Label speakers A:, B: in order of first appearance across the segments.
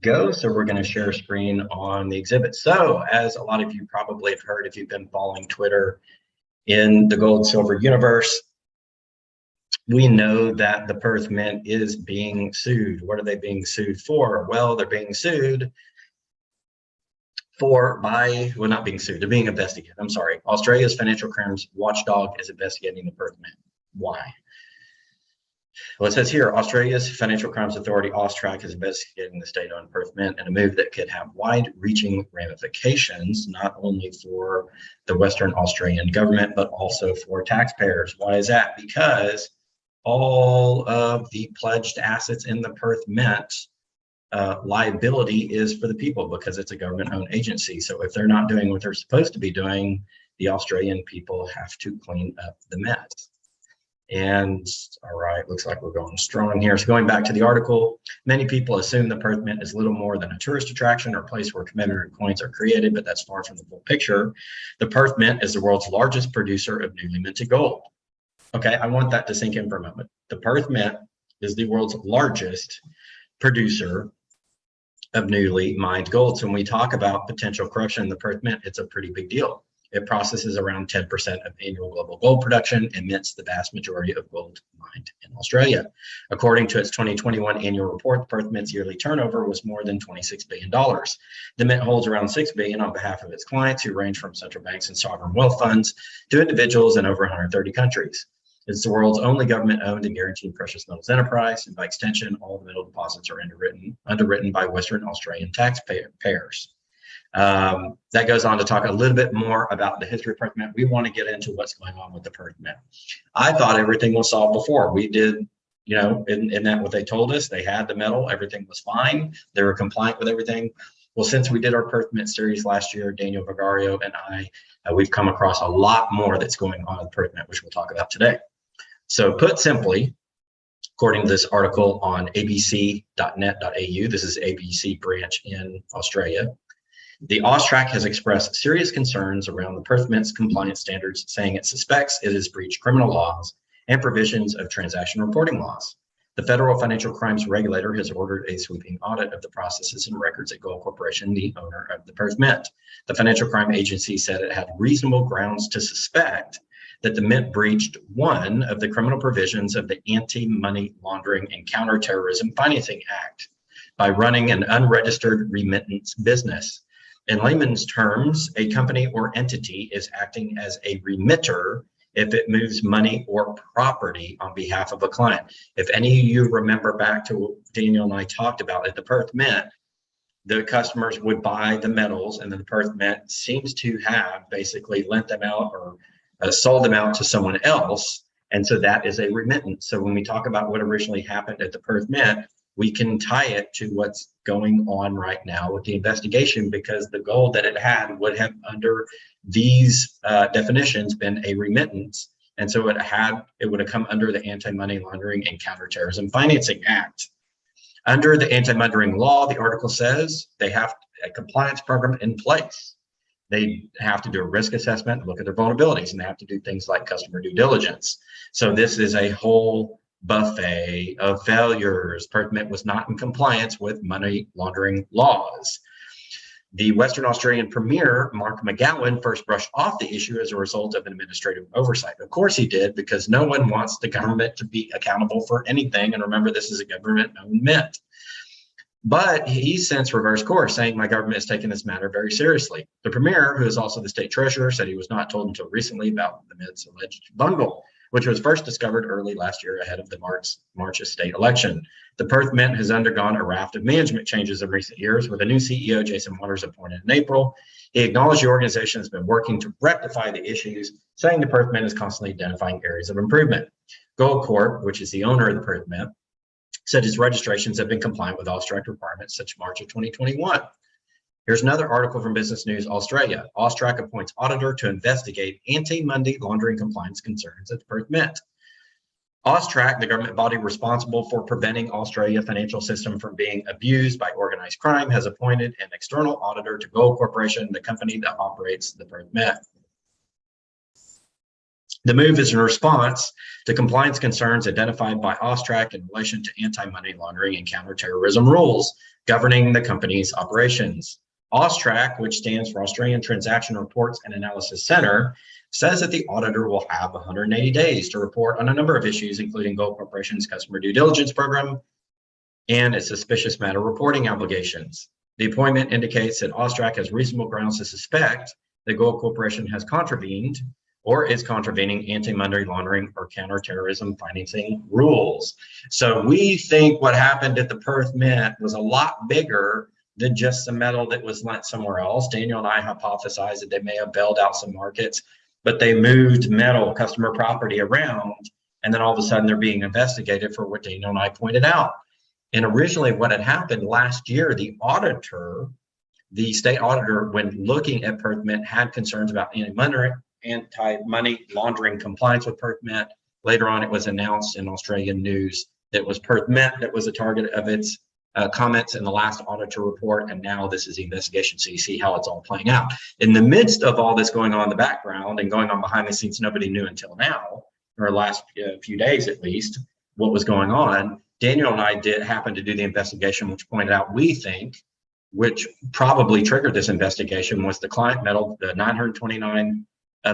A: go. So we're going to share screen on the exhibit. So as a lot of you probably have heard, if you've been following Twitter in the gold silver universe, we know that the Perth Mint is being sued. What are they being sued for? Well, they're being sued well, not being sued, they're being investigated. I'm sorry. Australia's financial crimes watchdog is investigating the Perth Mint. Why? Well, it says here, Australia's Financial Crimes Authority, AUSTRAC, is investigating the state-owned Perth Mint in a move that could have wide-reaching ramifications, not only for the Western Australian government, but also for taxpayers. Why is that? Because all of the pledged assets in the Perth Mint liability is for the people, because it's a government-owned agency. So if they're not doing what they're supposed to be doing, the Australian people have to clean up the mess. And all right, looks like we're going strong here. So going back to the article, many people assume the Perth Mint is little more than a tourist attraction or a place where commemorative coins are created, but that's far from the full picture. The Perth Mint is the world's largest producer of newly minted gold. Okay, I want that to sink in for a moment. The Perth Mint is the world's largest producer of newly mined gold. So when we talk about potential corruption in the Perth Mint, it's a pretty big deal. It processes around 10% of annual global gold production and mints the vast majority of gold mined in Australia. According to its 2021 annual report, the Perth Mint's yearly turnover was more than $26 billion. The Mint holds around $6 billion on behalf of its clients, who range from central banks and sovereign wealth funds to individuals in over 130 countries. It's the world's only government-owned and guaranteed precious metals enterprise, and by extension, all the metal deposits are underwritten by Western Australian taxpayers. That goes on to talk a little bit more about the history of Perth Mint. We want to get into what's going on with the Perth Mint. I thought everything was solved before. We did, you know, in that what they told us, they had the metal, everything was fine. They were compliant with everything. Well, since we did our Perth Mint series last year, Daniel Vigario and I, we've come across a lot more that's going on with Perth Mint, which we'll talk about today. So put simply, according to this article on abc.net.au, this is ABC branch in Australia, the AUSTRAC has expressed serious concerns around the Perth Mint's compliance standards, saying it suspects it has breached criminal laws and provisions of transaction reporting laws. The Federal Financial Crimes Regulator has ordered a sweeping audit of the processes and records at 𝙂𝙊𝙇𝙑𝙀 Corporation, the owner of the Perth Mint. The Financial Crime Agency said it had reasonable grounds to suspect that the Mint breached one of the criminal provisions of the Anti-Money Laundering and Counterterrorism Financing Act by running an unregistered remittance business. In layman's terms, a company or entity is acting as a remitter if it moves money or property on behalf of a client. If any of you remember back to what Daniel and I talked about at the Perth Mint, the customers would buy the metals, and then the Perth Mint seems to have basically lent them out or sold them out to someone else. And so that is a remittance. So when we talk about what originally happened at the Perth Mint, we can tie it to what's going on right now with the investigation, because the gold that it had would have, under these definitions, been a remittance. And so it would have come under the Anti-Money Laundering and Counterterrorism Financing Act. Under the anti-money law, the article says they have a compliance program in place. They have to do a risk assessment, look at their vulnerabilities, and they have to do things like customer due diligence. So this is a whole buffet of failures. Perth Mint was not in compliance with money laundering laws. The Western Australian Premier, Mark McGowan, first brushed off the issue as a result of an administrative oversight. Of course he did, because no one wants the government to be accountable for anything. And remember, this is a government-owned mint. But he's since reversed course, saying my government is taking this matter very seriously. The Premier, who is also the state treasurer, said he was not told until recently about the Mint's alleged bungle, which was first discovered early last year ahead of the March state election. The Perth Mint has undergone a raft of management changes in recent years, with a new CEO, Jason Waters, appointed in April. He acknowledged the organization has been working to rectify the issues, saying the Perth Mint is constantly identifying areas of improvement. 𝙂𝙊 Corp, which is the owner of the Perth Mint, said its registrations have been compliant with AUSTRAC requirements since March of 2021. Here's another article from Business News Australia. AUSTRAC appoints auditor to investigate anti-money laundering compliance concerns at the Perth Mint. AUSTRAC, the government body responsible for preventing Australia's financial system from being abused by organized crime, has appointed an external auditor to 𝙂𝙊 Corporation, the company that operates the Perth Mint. The move is in response to compliance concerns identified by AUSTRAC in relation to anti-money laundering and counterterrorism rules governing the company's operations. AUSTRAC, which stands for Australian Transaction Reports and Analysis Center, says that the auditor will have 180 days to report on a number of issues, including 𝙂𝙊 Corporation's customer due diligence program and its suspicious matter reporting obligations. The appointment indicates that AUSTRAC has reasonable grounds to suspect that 𝙂𝙊 Corporation has contravened or is contravening anti-money laundering or counterterrorism financing rules. So we think what happened at the Perth Mint was a lot bigger than just some metal that was lent somewhere else. Daniel and I hypothesized that they may have bailed out some markets, but they moved metal, customer property around, and then all of a sudden they're being investigated for what Daniel and I pointed out. And originally what had happened last year, the auditor, the state auditor, when looking at Perth Mint, had concerns about anti-money laundering compliance with Perth Mint. Later on, it was announced in Australian news that it was Perth Mint that was the target of its comments in the last auditor report, and now this is the investigation. So you see how it's all playing out. In the midst of all this going on in the background and going on behind the scenes, nobody knew until now, or last few days at least, what was going on. Daniel and I happen to do the investigation, which pointed out, we think, which probably triggered this investigation, was the client metal, the 929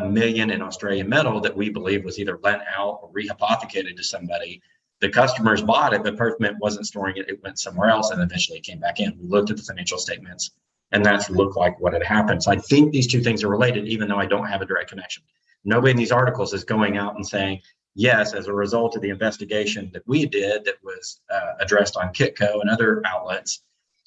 A: million in Australian metal that we believe was either lent out or rehypothecated to somebody. The customers bought it, but Perth Mint wasn't storing it. It went somewhere else, and eventually it came back in. We looked at the financial statements, and that's looked like what had happened. So I think these two things are related, even though I don't have a direct connection. Nobody in these articles is going out and saying, yes, as a result of the investigation that we did that was addressed on 𝙂𝙊𝙇𝙑 and other outlets,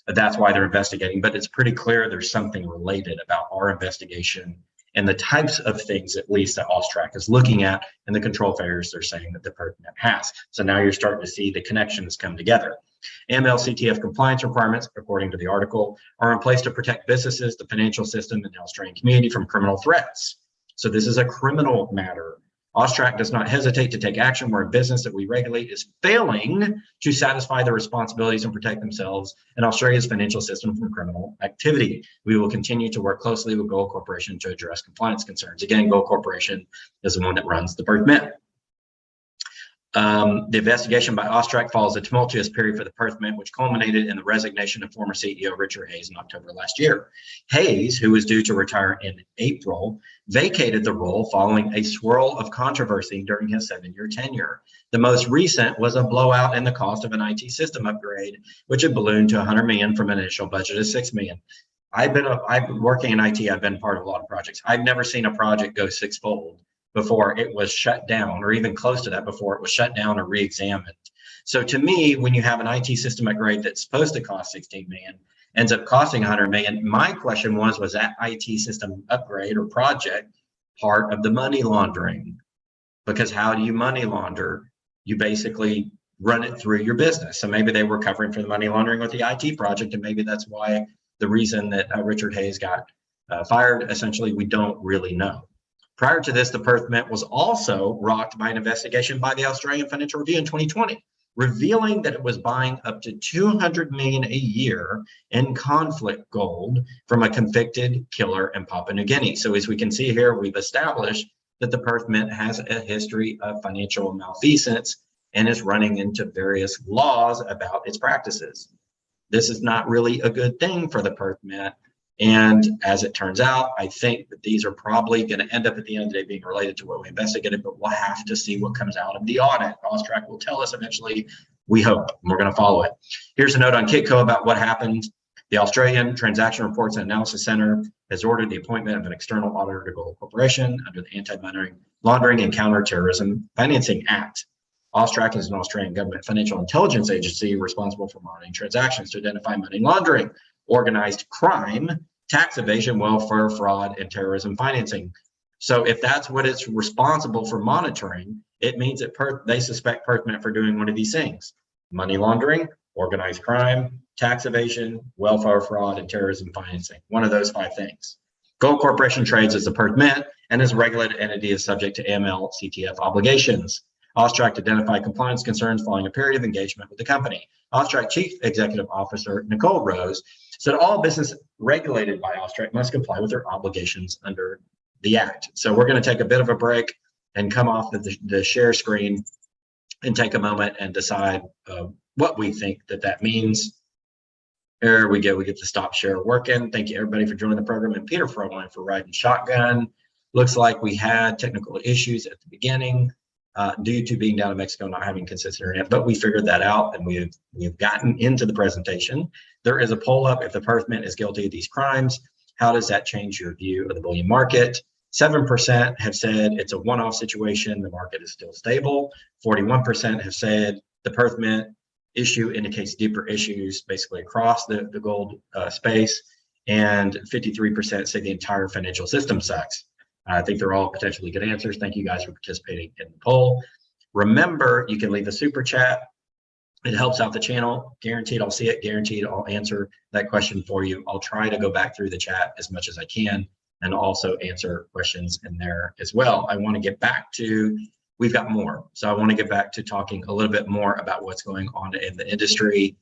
A: that's why they're investigating. But it's pretty clear there's something related about our investigation and the types of things, at least, that AUSTRAC is looking at and the control failures they're saying that the Perth Mint has. So now you're starting to see the connections come together. AML/CTF compliance requirements, according to the article, are in place to protect businesses, the financial system, and the Australian community from criminal threats. So this is a criminal matter. AUSTRAC does not hesitate to take action where a business that we regulate is failing to satisfy their responsibilities and protect themselves and Australia's financial system from criminal activity. We will continue to work closely with 𝙂𝙊 Corporation to address compliance concerns. Again, 𝙂𝙊 Corporation is the one that runs the Perth Mint. The investigation by AUSTRAC follows a tumultuous period for the Perth Mint, which culminated in the resignation of former CEO Richard 𝙂𝙊 in October last year. 𝙂𝙊, who was due to retire in April, vacated the role following a swirl of controversy during his 7-year tenure. The most recent was a blowout in the cost of an IT system upgrade, which had ballooned to $100 million from an initial budget of $6 million. I've been working in IT. I've been part of a lot of projects. I've never seen a project go sixfold before it was shut down, or even close to that before it was shut down or re-examined. So to me, when you have an IT system upgrade that's supposed to cost $16 million, ends up costing $100 million, my question was that IT system upgrade or project part of the money laundering? Because how do you money launder? You basically run it through your business. So maybe they were covering for the money laundering with the IT project, and maybe that's why the reason that Richard 𝙂𝙊 got fired, essentially, we don't really know. Prior to this, the Perth Mint was also rocked by an investigation by the Australian Financial Review in 2020, revealing that it was buying up to $200 million a year in conflict gold from a convicted killer in Papua New Guinea. So as we can see here, we've established that the Perth Mint has a history of financial malfeasance and is running into various laws about its practices. This is not really a good thing for the Perth Mint. And as it turns out, I think that these are probably going to end up at the end of the day being related to what we investigated, but we'll have to see what comes out of the audit. AUSTRAC will tell us eventually, we hope, and we're going to follow it. Here's a note on 𝙂𝙊𝙇𝙑 about what happened. The Australian Transaction Reports and Analysis Center has ordered the appointment of an external auditor to 𝙂𝙊 Corporation under the Anti-Money Laundering and Counterterrorism Financing Act. AUSTRAC is an Australian government financial intelligence agency responsible for monitoring transactions to identify money laundering, organized crime, tax evasion, welfare fraud, and terrorism financing. So if that's what it's responsible for monitoring, it means that they suspect Perth Mint for doing one of these things: money laundering, organized crime, tax evasion, welfare fraud, and terrorism financing. One of those 5 things. 𝙂𝙊 Corporation trades as the Perth Mint and as a regulated entity is subject to AML/CTF obligations. AUSTRAC identified compliance concerns following a period of engagement with the company. AUSTRAC Chief Executive Officer 𝙂𝙊𝙇𝙍 said all business regulated by AUSTRAC must comply with their obligations under the Act. So we're going to take a bit of a break. and come off the share screen and take a moment and decide what we think that means. There we go. We get the stop share working. Thank you everybody for joining the program, and Peter Frohline for riding shotgun. Looks like we had technical issues at the beginning due to being down in Mexico, not having consistent internet, but we figured that out and we've gotten into the presentation. There is a poll up: if the Perth Mint is guilty of these crimes, how does that change your view of the bullion market? 7% have said it's a one-off situation, the market is still stable. 41% have said the Perth Mint issue indicates deeper issues basically across the gold space, and 53% say the entire financial system sucks. I think they're all potentially good answers. Thank you guys for participating in the poll. Remember, you can leave a super chat. It helps out the channel. Guaranteed I'll see it. Guaranteed I'll answer that question for you. I'll try to go back through the chat as much as I can and also answer questions in there as well. I want to get back to, we've got more. So I want to get back to talking a little bit more about what's going on in the industry.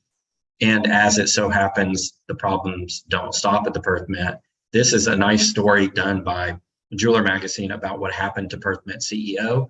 A: And as it so happens, the problems don't stop at the Perth Mint. This is a nice story done by Jeweler Magazine about what happened to Perth Mint CEO.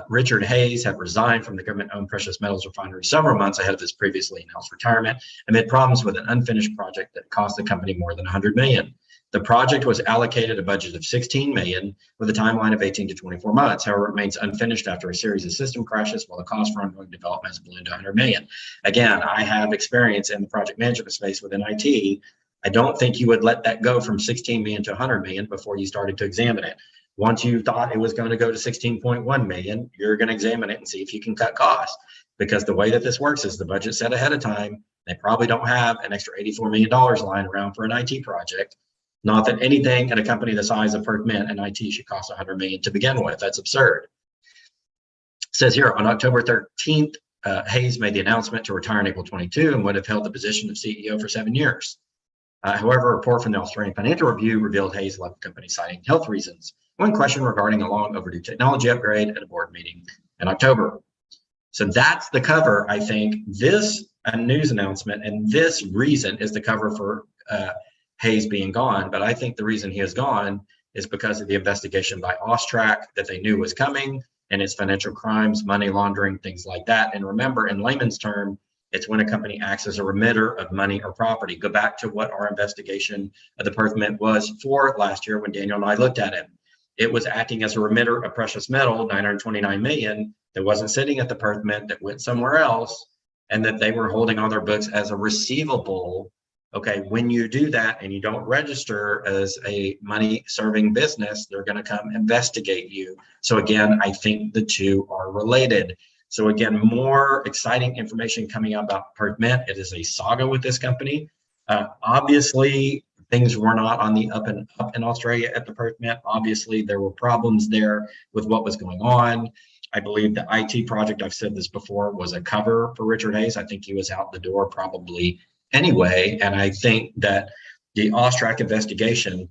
A: Richard Hayes had resigned from the government-owned precious metals refinery several months ahead of his previously announced retirement amid problems with an unfinished project that cost the company more than $100 million. The project was allocated a budget of $16 million with a timeline of 18 to 24 months. However, it remains unfinished after a series of system crashes, while the cost for ongoing development has ballooned to $100 million. Again, I have experience in the project management space within IT. I don't think you would let that go from 16 million to 100 million before you started to examine it. Once you thought it was going to go to 16.1 million, you're going to examine it and see if you can cut costs. Because the way that this works is the budget set ahead of time. They probably don't have an extra $84 million lying around for an IT project. Not that anything at a company the size of Perth Mint and IT should cost 100 million to begin with. That's absurd. It says here on October 13th, Hayes made the announcement to retire in April 22 and would have held the position of CEO for 7 years. However, a report from the Australian Financial Review revealed Hayes left the company citing health reasons. One question regarding a long overdue technology upgrade at a board meeting in October. So that's the cover. I think this news announcement and this reason is the cover for Hayes being gone. But I think the reason he is gone is because of the investigation by Austrac that they knew was coming, and its financial crimes, money laundering, things like that. And remember, in layman's term, it's when a company acts as a remitter of money or property. Go back to what our investigation of the Perth Mint was for last year when Daniel and I looked at it. It was acting as a remitter of precious metal, 929 million, that wasn't sitting at the Perth Mint, that went somewhere else, and that they were holding on their books as a receivable. Okay, when you do that and you don't register as a money-serving business, they're going to come investigate you. So again, I think the two are related. So again, more exciting information coming out about Perth Mint. It is a saga with this company. Obviously, things were not on the up and up in Australia at the Perth Mint. Obviously, there were problems there with what was going on. I believe the IT project, I've said this before, was a cover for Richard Hayes. I think he was out the door probably anyway. And I think that the Austrac investigation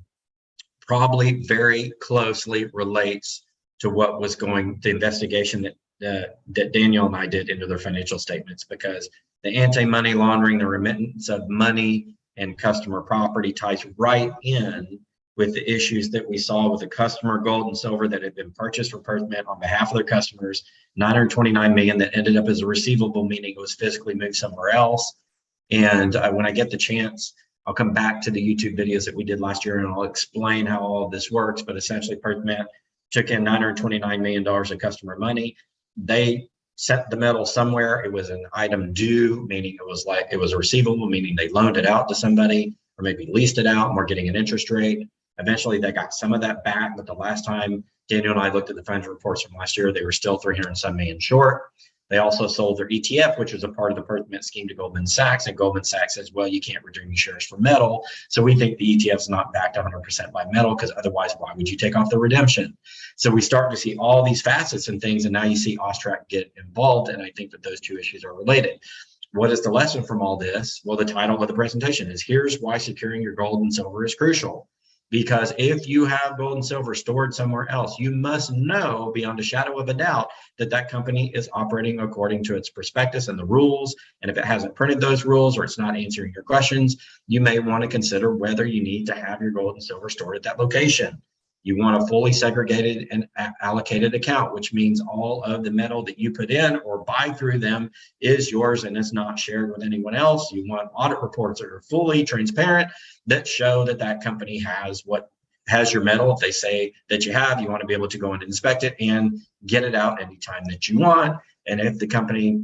A: probably very closely relates to what was the investigation that Daniel and I did into their financial statements, because the anti-money laundering, the remittance of money and customer property ties right in with the issues that we saw with the customer gold and silver that had been purchased from Perth Mint on behalf of their customers, 929 million that ended up as a receivable, meaning it was physically moved somewhere else. And when I get the chance, I'll come back to the YouTube videos that we did last year and I'll explain how all of this works. But essentially, Perth Mint took in $929 million of customer money. They sent the metal somewhere. It was an item due, meaning it was a receivable, meaning they loaned it out to somebody or maybe leased it out and we're getting an interest rate. Eventually, they got some of that back. But the last time Daniel and I looked at the financial reports from last year, they were still 307 million short. They also sold their ETF, which was a part of the Perth Mint scheme, to Goldman Sachs. And Goldman Sachs says, well, you can't redeem your shares for metal. So we think the ETF is not backed 100% by metal, because otherwise, why would you take off the redemption? So we start to see all these facets and things. And now you see Austrac get involved. And I think that those two issues are related. What is the lesson from all this? Well, the title of the presentation is, here's why securing your gold and silver is crucial. Because if you have gold and silver stored somewhere else, you must know beyond a shadow of a doubt that that company is operating according to its prospectus and the rules. And if it hasn't printed those rules or it's not answering your questions, you may want to consider whether you need to have your gold and silver stored at that location. You want a fully segregated and allocated account, which means all of the metal that you put in or buy through them is yours and is not shared with anyone else. You want audit reports that are fully transparent, that show that that company has your metal. If they say that you have, you want to be able to go and inspect it and get it out anytime that you want. And if the company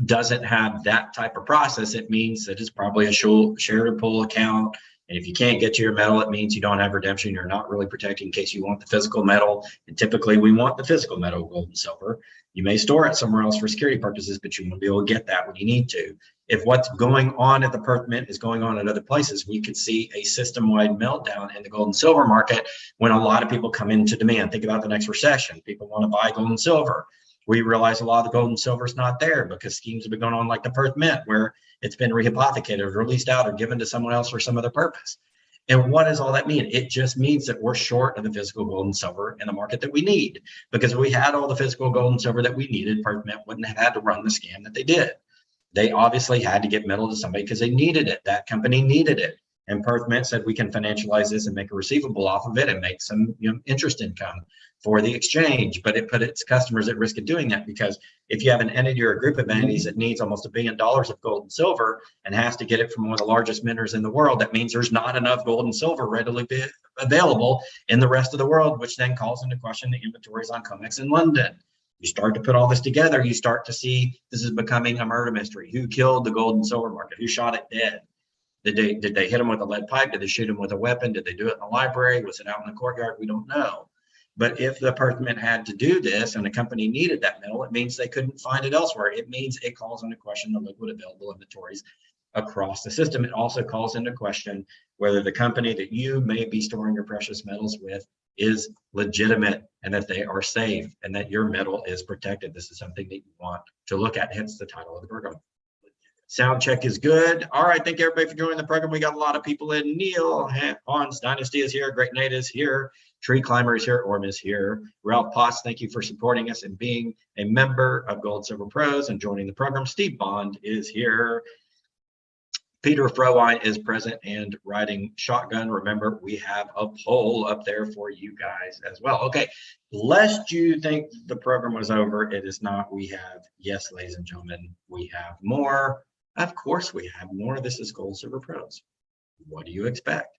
A: doesn't have that type of process, it means that it's probably a share to pull account. And if you can't get to your metal, it means you don't have redemption. You're not really protected in case you want the physical metal. And typically we want the physical metal, gold and silver. You may store it somewhere else for security purposes, but you want to be able to get that when you need to. If what's going on at the Perth Mint is going on at other places, we could see a system-wide meltdown in the gold and silver market when a lot of people come into demand. Think about the next recession. People want to buy gold and silver. We realize a lot of the gold and silver is not there because schemes have been going on like the Perth Mint, where it's been rehypothecated or released out or given to someone else for some other purpose. And what does all that mean? It just means that we're short of the physical gold and silver in the market that we need. Because if we had all the physical gold and silver that we needed, Perth Mint wouldn't have had to run the scam that they did. They obviously had to get metal to somebody because they needed it. That company needed it. And Perth Mint said we can financialize this and make a receivable off of it and make some interest income for the exchange. But it put its customers at risk of doing that, because if you have an entity or a group of entities that needs almost $1 billion of gold and silver and has to get it from one of the largest miners in the world, that means there's not enough gold and silver readily available in the rest of the world, which then calls into question the inventories on COMEX in London. You start to put all this together, you start to see this is becoming a murder mystery. Who killed the gold and silver market? Who shot it dead? Did they hit him with a lead pipe? Did they shoot him with a weapon? Did they do it in the library? Was it out in the courtyard? We don't know. But if the Perth Mint had to do this and the company needed that metal, it means they couldn't find it elsewhere. It means it calls into question the liquid available inventories across the system. It also calls into question whether the company that you may be storing your precious metals with is legitimate and that they are safe and that your metal is protected. This is something that you want to look at, hence the title of the program. Sound check is good. All right, thank you everybody for joining the program. We got a lot of people in. Neil, Hans Dynasty is here. Great Nate is here. Tree Climber is here. Orm is here. Ralph Potts, thank you for supporting us and being a member of Gold Silver Pros and joining the program. Steve Bond is here. Peter Frowine is present and riding shotgun. Remember, we have a poll up there for you guys as well. Okay, lest you think the program was over, it is not. We have, yes, ladies and gentlemen, we have more. Of course we have more. This is Gold Silver Pros. What do you expect?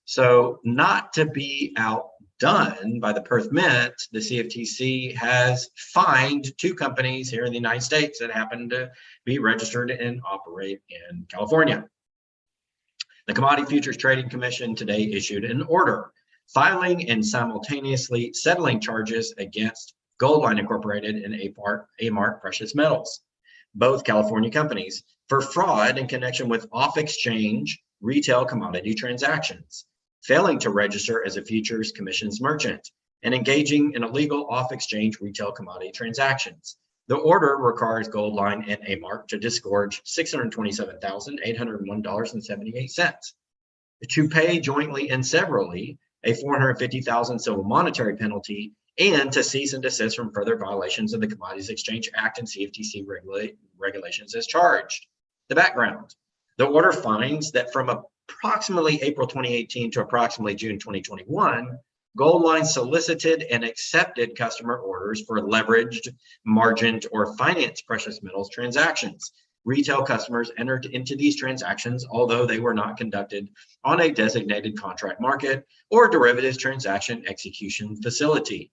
A: So not to be outdone by the Perth Mint, the CFTC has fined 2 companies here in the United States that happen to be registered and operate in California. The Commodity Futures Trading Commission today issued an order filing and simultaneously settling charges against Goldline Incorporated and A-Mark Precious Metals, both California companies, for fraud in connection with off-exchange retail commodity transactions, failing to register as a futures commissions merchant, and engaging in illegal off-exchange retail commodity transactions. The order requires Goldline and A-Mark to disgorge $627,801.78, to pay jointly and severally a $450,000 civil monetary penalty, and to cease and desist from further violations of the Commodities Exchange Act and CFTC regulations as charged. The background. The order finds that from approximately April 2018 to approximately June 2021, Goldline solicited and accepted customer orders for leveraged, margined, or financed precious metals transactions. Retail customers entered into these transactions, although they were not conducted on a designated contract market or derivatives transaction execution facility.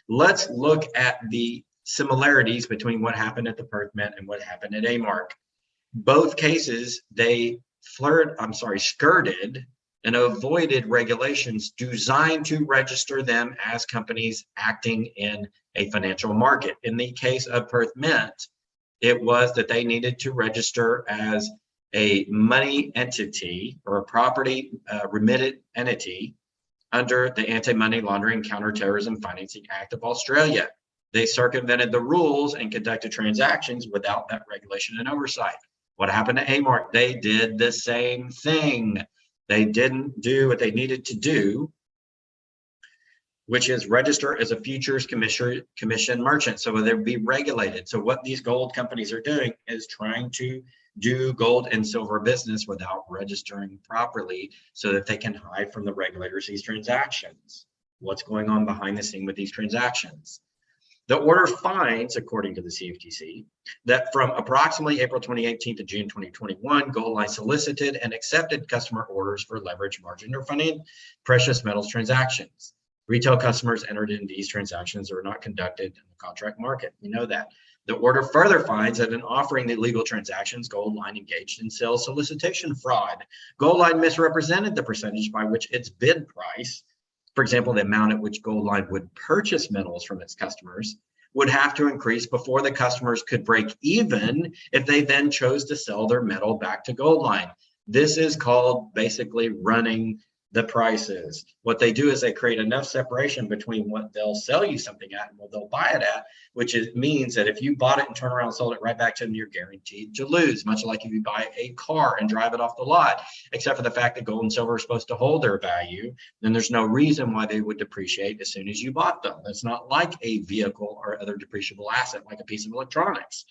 A: Let's look at the similarities between what happened at the Perth Mint and what happened at A-Mark. Both cases, they skirted and avoided regulations designed to register them as companies acting in a financial market. In the case of Perth Mint, it was that they needed to register as a money entity or a property remitted entity under the Anti-Money Laundering Counterterrorism Financing Act of Australia. They circumvented the rules and conducted transactions without that regulation and oversight. What happened to A-Mark? They did the same thing. They didn't do what they needed to do, which is register as a futures commission merchant, so they'd be regulated. So what these gold companies are doing is trying to do gold and silver business without registering properly so that they can hide from the regulators these transactions. what's going on behind the scene with these transactions. The order finds, according to the CFTC, that from approximately April 2018 to June 2021, Goldline solicited and accepted customer orders for leverage, margin, or funding precious metals transactions. Retail customers entered in these transactions are not conducted in the contract market. We know that. The order further finds that in offering the illegal transactions, Goldline engaged in sales solicitation fraud. Goldline misrepresented the percentage by which its bid price, for example, the amount at which Goldline would purchase metals from its customers, would have to increase before the customers could break even if they then chose to sell their metal back to Goldline. This is called basically running the prices. What they do is they create enough separation between what they'll sell you something at and what they'll buy it at, which means that if you bought it and turn around and sold it right back to them, you're guaranteed to lose, much like if you buy a car and drive it off the lot, except for the fact that gold and silver are supposed to hold their value. Then there's no reason why they would depreciate as soon as you bought them. It's not like a vehicle or other depreciable asset, like a piece of electronics.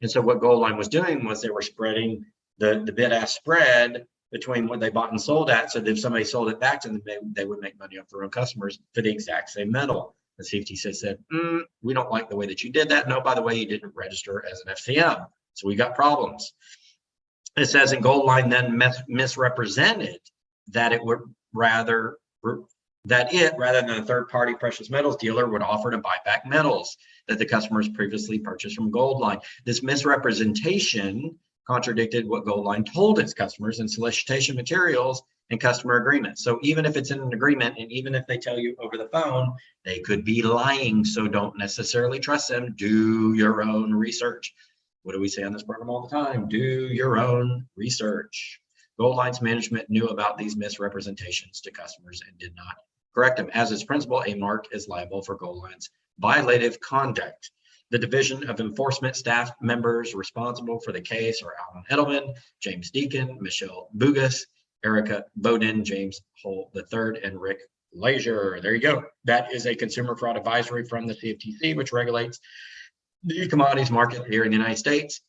A: And so what Goldline was doing was they were spreading the bid-ask spread between what they bought and sold at, so that if somebody sold it back to them, they would make money off their own customers for the exact same metal. The CFTC said, we don't like the way that you did that. No, by the way, you didn't register as an FCM, so we got problems. It says, in Goldline then misrepresented that it would rather than a third-party precious metals dealer would offer to buy back metals that the customers previously purchased from Goldline. This misrepresentation contradicted what Goldline told its customers in solicitation materials and customer agreements. So even if it's in an agreement, and even if they tell you over the phone, they could be lying. So don't necessarily trust them. Do your own research. What do we say on this program all the time? Do your own research. Goldline's management knew about these misrepresentations to customers and did not correct them. As its principal, A-Mark is liable for Goldline's violative conduct. The Division of Enforcement staff members responsible for the case are Alan Edelman, James Deacon, Michelle Bugas, Erica Bowden, James Hull III, and Rick Leisure. There you go. That is a consumer fraud advisory from the CFTC, which regulates the commodities market here in the United States.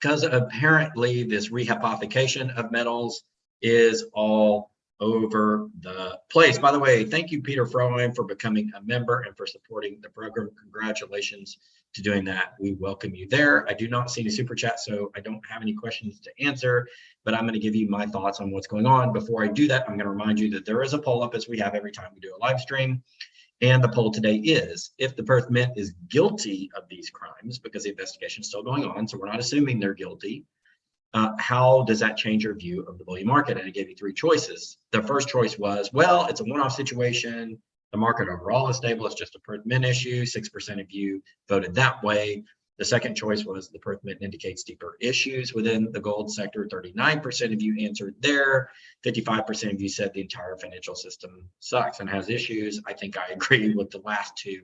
A: Because apparently this rehypothecation of metals is all over the place. By the way, thank you, Peter Froheim, for becoming a member and for supporting the program. Congratulations to doing that. We welcome you there. I do not see any super chat, so I don't have any questions to answer, but I'm going to give you my thoughts on what's going on. Before I do that, I'm going to remind you that there is a poll up, as we have every time we do a live stream. And the poll today is, if the Perth Mint is guilty of these crimes, because the investigation is still going on, so we're not assuming they're guilty, how does that change your view of the bullion market? And I gave you three choices. The first choice was, well, it's a one-off situation. The market overall is stable. It's just a Perth Mint issue. 6% of you voted that way. The second choice was the Perth Mint indicates deeper issues within the gold sector. 39% of you answered there. 55% of you said the entire financial system sucks and has issues. I think I agree with the last two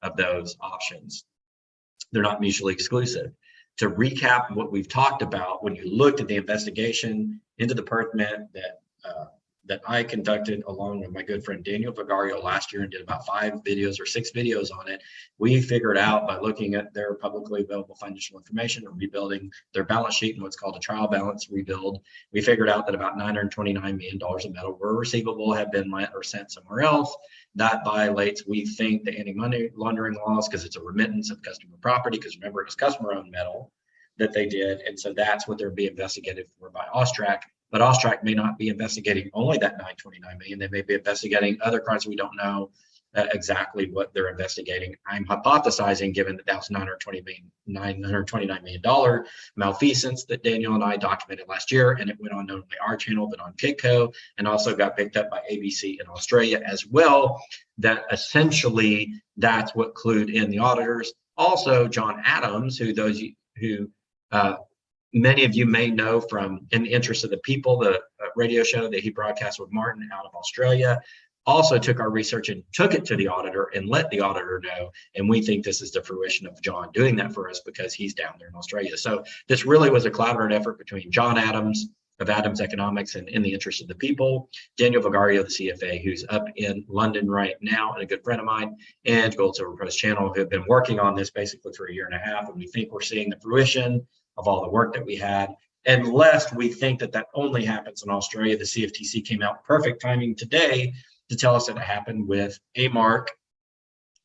A: of those options. They're not mutually exclusive. To recap what we've talked about, when you looked at the investigation into the Perth Mint that I conducted along with my good friend Daniel Vigario last year and did about 5 videos or 6 videos on it, we figured out by looking at their publicly available financial information and rebuilding their balance sheet and what's called a trial balance rebuild, we figured out that about $929 million of metal were receivable, have been lent or sent somewhere else. That violates, we think, the anti-money laundering laws because it's a remittance of customer property, because remember, it was customer-owned metal that they did. And so that's what they're being investigated for by Austrac. But Austrac may not be investigating only that $929 million. They may be investigating other crimes. We don't know exactly what they're investigating. I'm hypothesizing, given that that was $929 million malfeasance that Daniel and I documented last year, and it went on not only our channel, but on Kitco, and also got picked up by ABC in Australia as well, that essentially that's what clued in the auditors. Also, John Adams, who many of you may know from In the Interest of the People, the radio show that he broadcast with Martin out of Australia, also took our research and took it to the auditor and let the auditor know. And we think this is the fruition of John doing that for us because he's down there in Australia. So this really was a collaborative effort between John Adams of Adams Economics and In the Interest of the People, Daniel Vigario, the CFA, who's up in London right now, and a good friend of mine, and Gold Silver Press Channel, who have been working on this basically for 1.5 years. And we think we're seeing the fruition of all the work that we had. And lest we think that that only happens in Australia, the CFTC came out perfect timing today to tell us that it happened with 𝙂𝙊𝙇𝙑𝙀𝙍,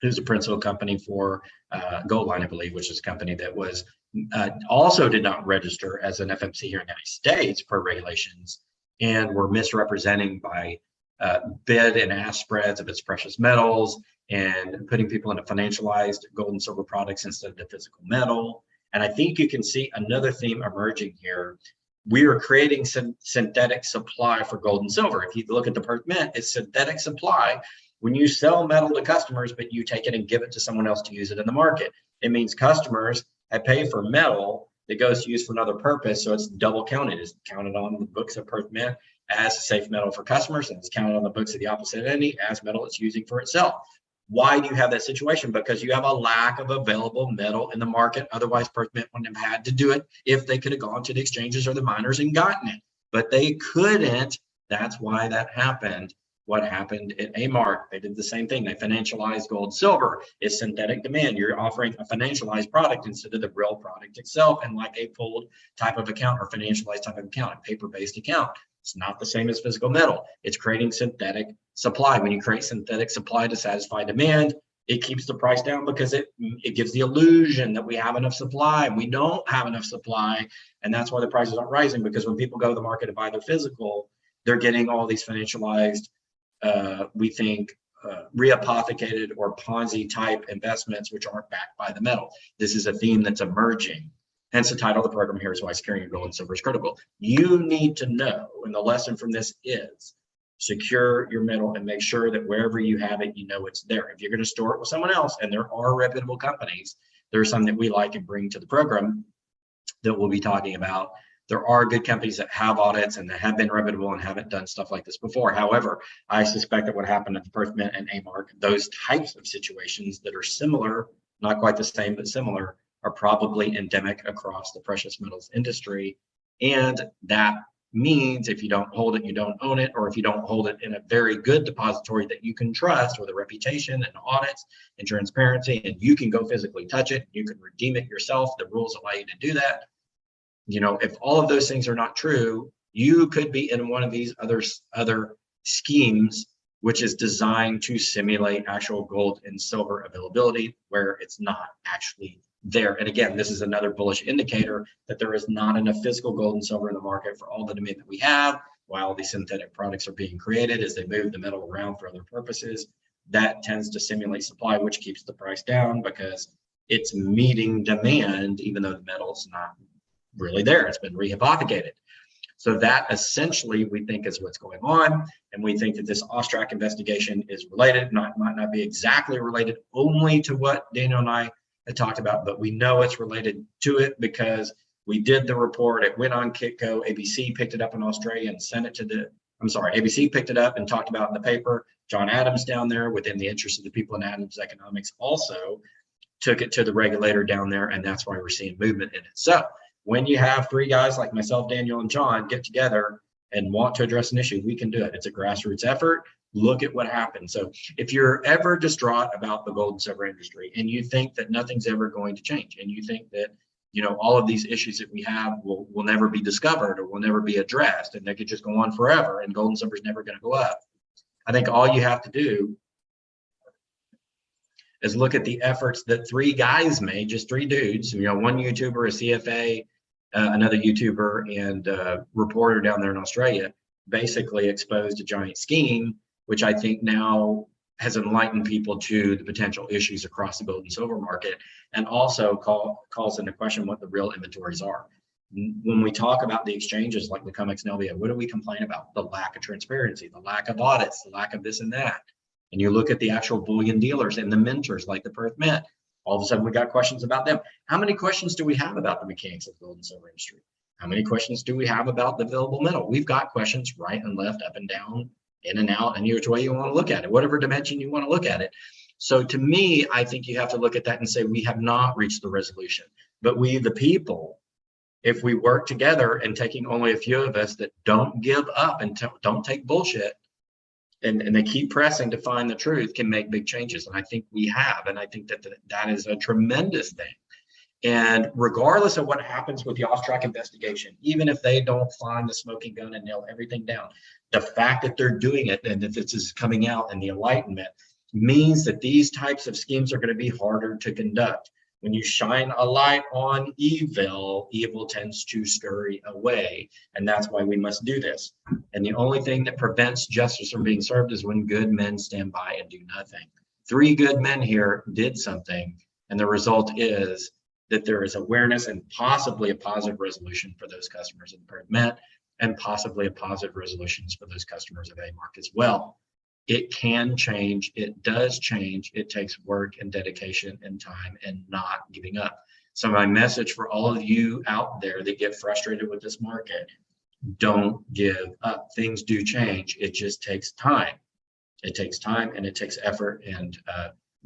A: who's a principal company for 𝙂𝙊𝙇𝙍𝙀, I believe, which is a company that was also did not register as an FMC here in the United States per regulations, and were misrepresenting by bid and ask spreads of its precious metals and putting people into financialized gold and silver products instead of the physical metal. And I think you can see another theme emerging here. We are creating synthetic supply for gold and silver. If you look at the Perth Mint, it's synthetic supply. When you sell metal to customers, but you take it and give it to someone else to use it in the market, it means customers have paid for metal that goes to use for another purpose. So it's double counted. It's counted on the books of Perth Mint as safe metal for customers, and it's counted on the books of the opposite entity as metal it's using for itself. Why do you have that situation? Because you have a lack of available metal in the market. Otherwise, Perth Mint wouldn't have had to do it if they could have gone to the exchanges or the miners and gotten it. But they couldn't. That's why that happened. What happened at 𝙂𝙊𝙇𝙀? They did the same thing. They financialized gold, silver. It's synthetic demand. You're offering a financialized product instead of the real product itself, and like a pooled type of account or financialized type of account, a paper-based account. It's not the same as physical metal. It's creating synthetic supply. When you create synthetic supply to satisfy demand, it keeps the price down because it gives the illusion that we have enough supply. We don't have enough supply, and that's why the prices aren't rising, because when people go to the market to buy their physical, they're getting all these financialized, we think, reapothecated or Ponzi type investments, which aren't backed by the metal. This is a theme that's emerging. Hence the title of the program here is why securing your gold and silver is critical. You need to know, and the lesson from this is secure your metal and make sure that wherever you have it, you know it's there. If you're going to store it with someone else, and there are reputable companies, there are some that we like and bring to the program that we'll be talking about. There are good companies that have audits and that have been reputable and haven't done stuff like this before. However, I suspect that what happened at the Perth Mint and 𝙂𝙊𝙇𝙀, those types of situations that are similar, not quite the same, but similar, are probably endemic across the precious metals industry. And that means if you don't hold it, you don't own it, or if you don't hold it in a very good depository that you can trust with a reputation and audits and transparency, and you can go physically touch it, you can redeem it yourself, the rules allow you to do that. You know, if all of those things are not true, you could be in one of these other schemes, which is designed to simulate actual gold and silver availability where it's not actually there. And again, this is another bullish indicator that there is not enough physical gold and silver in the market for all the demand that we have, while these synthetic products are being created as they move the metal around for other purposes. That tends to simulate supply, which keeps the price down because it's meeting demand, even though the metal's not really there. It's been rehypothecated. So that essentially we think is what's going on. And we think that this 𝙎𝙊𝙇𝙀 investigation is related, might not be exactly related only to what Daniel and I had talked about, but we know it's related to it because we did the report. It went on Kitco. ABC picked it up in Australia and sent it to the, ABC picked it up and talked about in the paper. John Adams down there, within the interest of the people in Adams Economics, also took it to the regulator down there, and that's why we're seeing movement in it. So when you have three guys like myself, Daniel, and John get together and want to address an issue, we can do it. It's a grassroots effort. Look at what happened. So if you're ever distraught about the gold and silver industry and you think that nothing's ever going to change, and you think that, you know, all of these issues that we have will never be discovered or will never be addressed, and they could just go on forever and gold and silver is never going to go up, I think all you have to do is look at the efforts that three guys made, just three dudes, you know, one YouTuber, a CFA, another YouTuber, and reporter down there in Australia, basically exposed a giant scheme, which I think now has enlightened people to the potential issues across the gold and silver market, and also calls into question what the real inventories are. When we talk about the exchanges like the COMEX and LBO, what do we complain about? The lack of transparency, the lack of audits, the lack of this and that. And you look at the actual bullion dealers and the mentors like the Perth Mint, all of a sudden we got questions about them. How many questions do we have about the mechanics of the gold and silver industry? How many questions do we have about the available metal? We've got questions right and left, up and down, in and out, and which way you want to look at it, whatever dimension you want to look at it. So to me, I think you have to look at that and say, we have not reached the resolution, but we, the people, if we work together and taking only a few of us that don't give up and don't take bullshit, and they keep pressing to find the truth, can make big changes. And I think we have, and I think that that is a tremendous thing. And regardless of what happens with the off-track investigation, even if they don't find the smoking gun and nail everything down, the fact that they're doing it and that this is coming out in the enlightenment means that these types of schemes are going to be harder to conduct. When you shine a light on evil, evil tends to scurry away. And that's why we must do this. And the only thing that prevents justice from being served is when good men stand by and do nothing. 3 good men here did something, and the result is that there is awareness and possibly a positive resolution for those customers in Perth Mint, and possibly a positive resolutions for those customers of A-Mark as well. It can change. It does change. It takes work and dedication and time and not giving up. So my message for all of you out there that get frustrated with this market, don't give up. Things do change. It just takes time. It takes time and it takes effort. And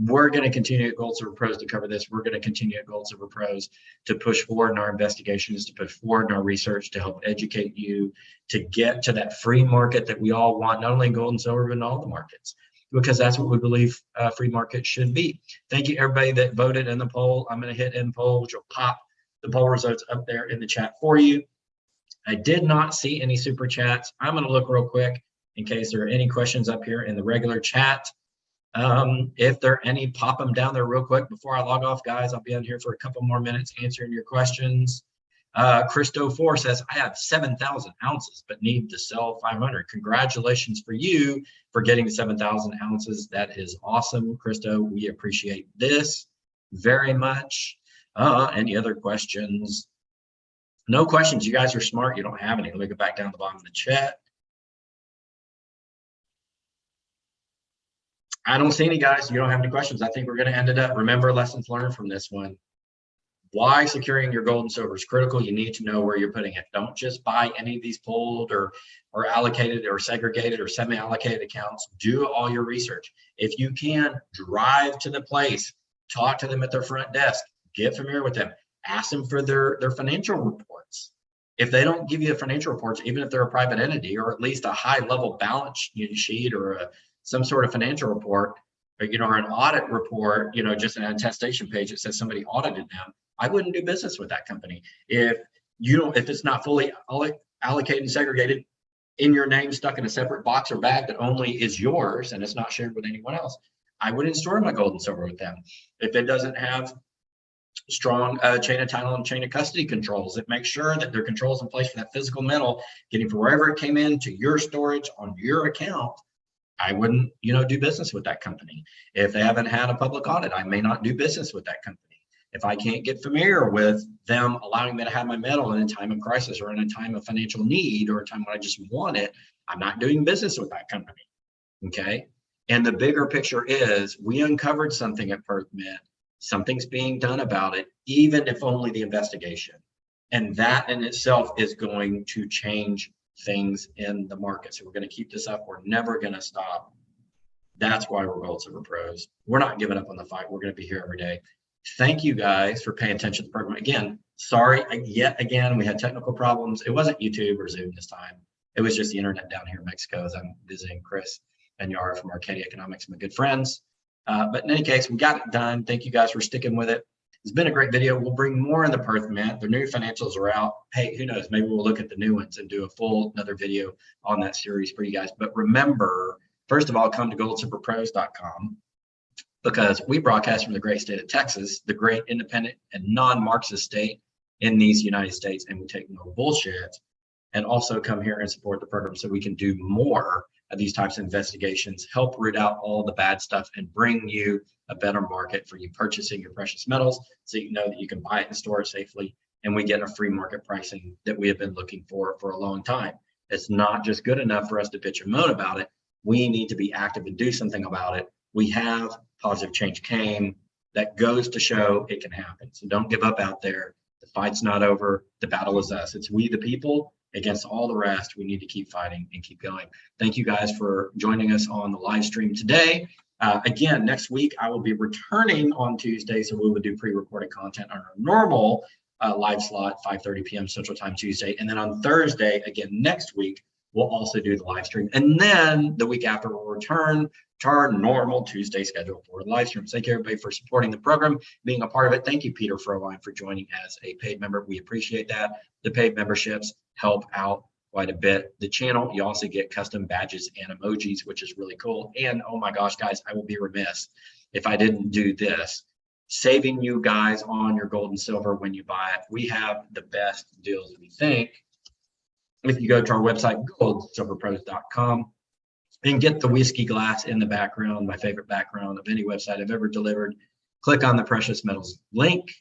A: we're going to continue at Gold Silver Pros to cover this. We're going to continue at Gold Silver Pros to push forward in our investigations, to push forward in our research, to help educate you, to get to that free market that we all want, not only in gold and silver, but in all the markets, because that's what we believe free market should be. Thank you, everybody that voted in the poll. I'm going to hit end poll, which will pop the poll results up there in the chat for you. I did not see any super chats. I'm going to look real quick in case there are any questions up here in the regular chat. If there are any, pop them down there real quick before I log off, guys. I'll be on here for a couple more minutes answering your questions. Christo4 says, I have 7,000 ounces, but need to sell 500. Congratulations for you for getting to 7,000 ounces. That is awesome, Christo. We appreciate this very much. Any other questions? No questions. You guys are smart. You don't have any. Let me go back down to the bottom of the chat. I don't see any, guys. You don't have any questions. I think we're going to end it up. Remember, lessons learned from this one. Why securing your gold and silver is critical. You need to know where you're putting it. Don't just buy any of these pooled or allocated or segregated or semi-allocated accounts. Do all your research. If you can, drive to the place, talk to them at their front desk, get familiar with them, ask them for their financial reports. If they don't give you financial reports, even if they're a private entity, or at least a high-level balance sheet or some sort of financial report, or an audit report, just an attestation page that says somebody audited them, I wouldn't do business with that company. If it's not fully allocated and segregated in your name, stuck in a separate box or bag that only is yours and it's not shared with anyone else, I wouldn't store my gold and silver with them. If it doesn't have strong chain of title and chain of custody controls that make sure that there are controls in place for that physical metal getting from wherever it came in to your storage on your account, I wouldn't, do business with that company. If they haven't had a public audit, I may not do business with that company. If I can't get familiar with them allowing me to have my metal in a time of crisis or in a time of financial need or a time when I just want it, I'm not doing business with that company, okay? And the bigger picture is we uncovered something at Perth Mint. Something's being done about it, even if only the investigation. And that in itself is going to change things in the market. So we're going to keep this up. We're never going to stop. That's why we're Gold Silver Pros. We're not giving up on the fight. We're going to be here every day. Thank you guys for paying attention to the program. Again, sorry, yet again, we had technical problems. It wasn't YouTube or Zoom this time. It was just the internet down here in Mexico as I'm visiting Chris and Yara from Arcadia Economics, my good friends. But in any case, we got it done. Thank you guys for sticking with it. It's been a great video. We'll bring more in the Perth Mint. The new financials are out. Hey, who knows? Maybe we'll look at the new ones and do another video on that series for you guys. But remember, first of all, come to goldsilverpros.com because we broadcast from the great state of Texas, the great independent and non-Marxist state in these United States, and we take no bullshit. And also come here and support the program so we can do more of these types of investigations, help root out all the bad stuff, and bring you a better market for you purchasing your precious metals so you know that you can buy it and store it safely, and we get a free market pricing that we have been looking for a long time. It's not just good enough for us to bitch and moan about it. We need to be active and do something about it. We have positive change came. That goes to show it can happen. So don't give up out there. The fight's not over. The battle is us. It's we the people against all the rest. We need to keep fighting and keep going. Thank you guys for joining us on the live stream today. Again, next week I will be returning on Tuesday, so we will do pre-recorded content on our normal live slot, 5:30 p.m. Central Time Tuesday. And then on Thursday, again next week, we'll also do the live stream. And then the week after, we'll return to our normal Tuesday schedule for the live streams. Thank you everybody for supporting the program, being a part of it. Thank you, Peter Frohline, for joining as a paid member. We appreciate that. The paid memberships help out quite a bit. The channel, you also get custom badges and emojis, which is really cool. And oh my gosh, guys, I will be remiss if I didn't do this. Saving you guys on your gold and silver when you buy it. We have the best deals, we think. If you go to our website, goldsilverpros.com, and get the whiskey glass in the background, my favorite background of any website I've ever delivered. Click on the precious metals link,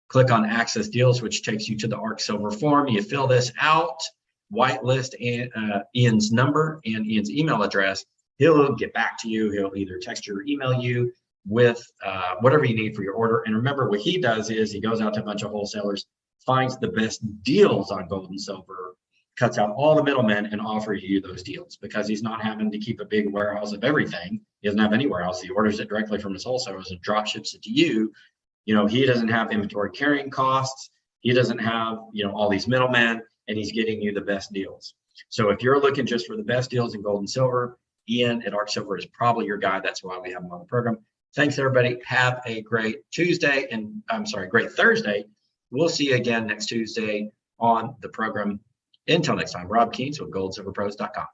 A: click on access deals, which takes you to the ARC Silver form. You fill this out, whitelist Ian's number and Ian's email address. He'll get back to you. He'll either text you or email you with whatever you need for your order. And remember, what he does is he goes out to a bunch of wholesalers, finds the best deals on gold and silver, cuts out all the middlemen and offers you those deals, because he's not having to keep a big warehouse of everything. He doesn't have any warehouse. He orders it directly from his wholesalers and drop ships it to you. You know, he doesn't have inventory carrying costs. He doesn't have, you know, all these middlemen, and he's getting you the best deals. So if you're looking just for the best deals in gold and silver, Ian at ARC Silver is probably your guy. That's why we have him on the program. Thanks, everybody. Have a great Tuesday, and great Thursday. We'll see you again next Tuesday on the program. Until next time, Rob Keynes with goldsilverpros.com.